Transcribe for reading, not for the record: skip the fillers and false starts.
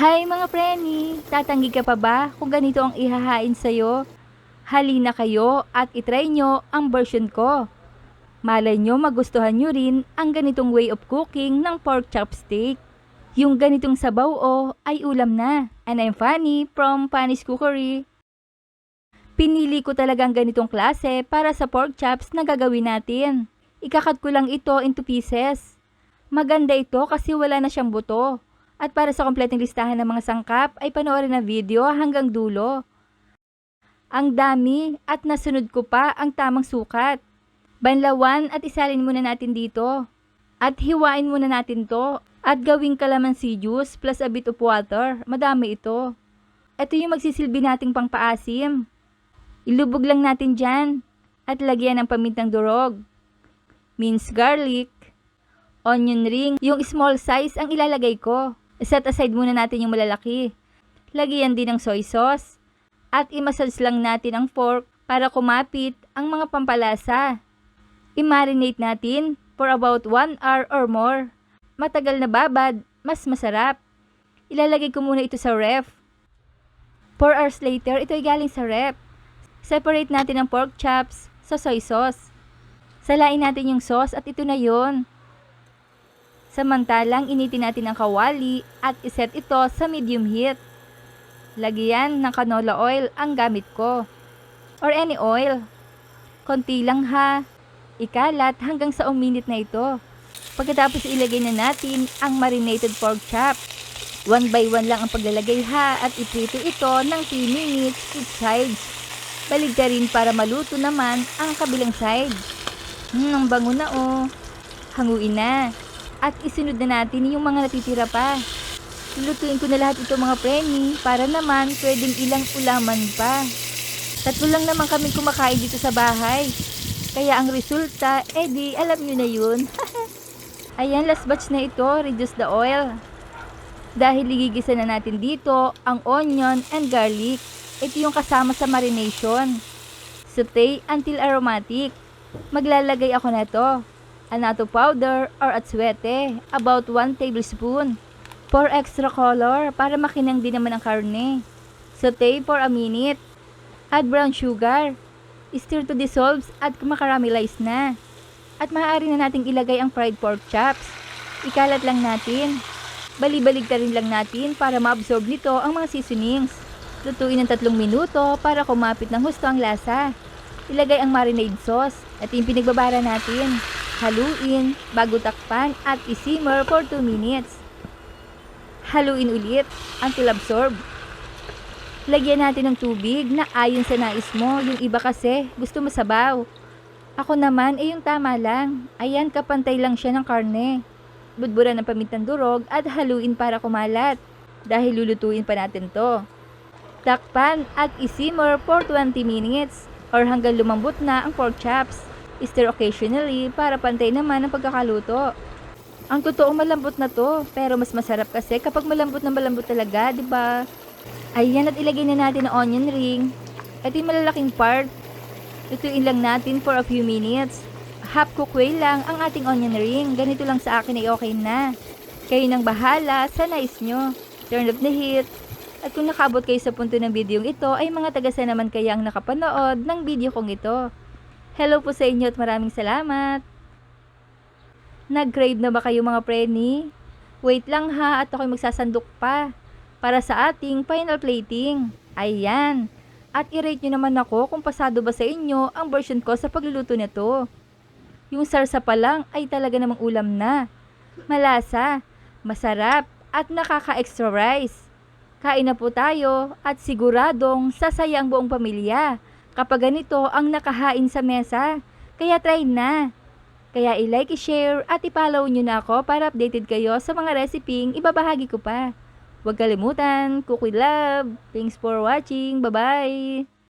Hi mga preni! Tatanggi ka pa ba kung ganito ang ihahain sa'yo? Halina kayo at itry nyo ang version ko. Malay nyo magustuhan nyo rin ang ganitong way of cooking ng pork chopstick. Yung ganitong sabaw ay ulam na. And I'm Fanny from Fanny's Cookery. Pinili ko talaga ang ganitong klase para sa pork chops na gagawin natin. Ikakat ko lang ito into pieces. Maganda ito kasi wala na siyang buto. At para sa kompletong listahan ng mga sangkap ay panoorin na video hanggang dulo. Ang dami at nasunod ko pa ang tamang sukat. Banlawan at isalin muna natin dito. At hiwain muna natin to. At gawing calamansi juice plus a bit of water. Madami ito. Ito yung magsisilbi nating pangpaasim. Ilubog lang natin dyan. At lagyan ng pamintang durog. Minced garlic. Onion ring. Yung small size ang ilalagay ko. Set aside muna natin yung malalaki. Lagyan din ng soy sauce. At i-massage lang natin ang fork para kumapit ang mga pampalasa. I-marinate natin for about 1 hour or more. Matagal na babad, mas masarap. Ilalagay ko muna ito sa ref. 4 hours later, ito ay galing sa ref. Separate natin ang pork chops sa soy sauce. Salain natin yung sauce at ito na yon. Samantalang initin natin ang kawali at iset ito sa medium heat. Lagyan ng canola oil ang gamit ko. Or any oil. Konti lang ha. Ikalat hanggang sa uminit na ito. Pagkatapos ilagay na natin ang marinated pork chop. 1 by 1 lang ang paglalagay ha at iprito ito ng 3 minutes each side. Baligtarin para maluto naman ang kabilang side. Ang bango na Hanguin na. At isunod na natin yung mga natitira pa. Lulutuin ko na lahat ito mga preni para naman pwedeng ilang ulaman pa. 3 lang naman kami kumakain dito sa bahay. Kaya ang resulta, di alam nyo na yun. Ayan, last batch na ito, reduce the oil. Dahil igigisa na natin dito ang onion and garlic. Ito yung kasama sa marination. Saute until aromatic. Maglalagay ako na to. Annatto powder or atsuete, about 1 tablespoon. For extra color, para makinang din naman ang karne. Saute for a minute. Add brown sugar. Stir to dissolve at kumakaramelize na. At maaari na nating ilagay ang fried pork chops. Ikalat lang natin. Bali-baligtarin lang natin para ma-absorb nito ang mga seasonings. Lutuin ng 3 minuto para kumapit ng husto ang lasa. Ilagay ang marinade sauce at yung pinagbabara natin. Haluin bago takpan at isimmer for 2 minutes. Haluin ulit until absorb. Lagyan natin ng tubig na ayon sa nais mo. Yung iba kasi gusto masabaw. Ako naman yung tama lang. Ayan, kapantay lang siya ng karne. Budburan ng pamintang durog at haluin para kumalat. Dahil lulutuin pa natin to. Takpan at isimmer for 20 minutes or hanggang lumambot na ang pork chops. Stir occasionally para pantay naman ang pagkakaluto. Ang totoong malambot na to, pero mas masarap kasi kapag malambot na malambot talaga, di ba? Ayan, at ilagay na natin ang onion ring. Ito yung malalaking part. Lutuin lang natin for a few minutes. Half cook way lang ang ating onion ring. Ganito lang sa akin ay okay na. Kayo nang bahala sa nais nyo. Turn up the heat. At kung nakabot kayo sa punto ng video ito, ay mga tagasa naman kaya ang nakapanood ng video kong ito. Hello po sa inyo at maraming salamat. Nag-crave na ba kayo mga preni? Wait lang ha at ako'y magsasandok pa para sa ating final plating. Ayan. At i-rate nyo naman ako kung pasado ba sa inyo ang version ko sa pagluluto nito. Yung sarsa pa lang ay talaga namang ulam na. Malasa, masarap at nakaka-extra rice. Kain na po tayo at siguradong sasaya ang buong pamilya kapag ganito ang nakahain sa mesa. Kaya try na. Kaya i-like, i-share at i-follow nyo na ako para updated kayo sa mga reseping ibabahagi ko pa. Huwag kalimutan, cook with love. Thanks for watching. Bye-bye!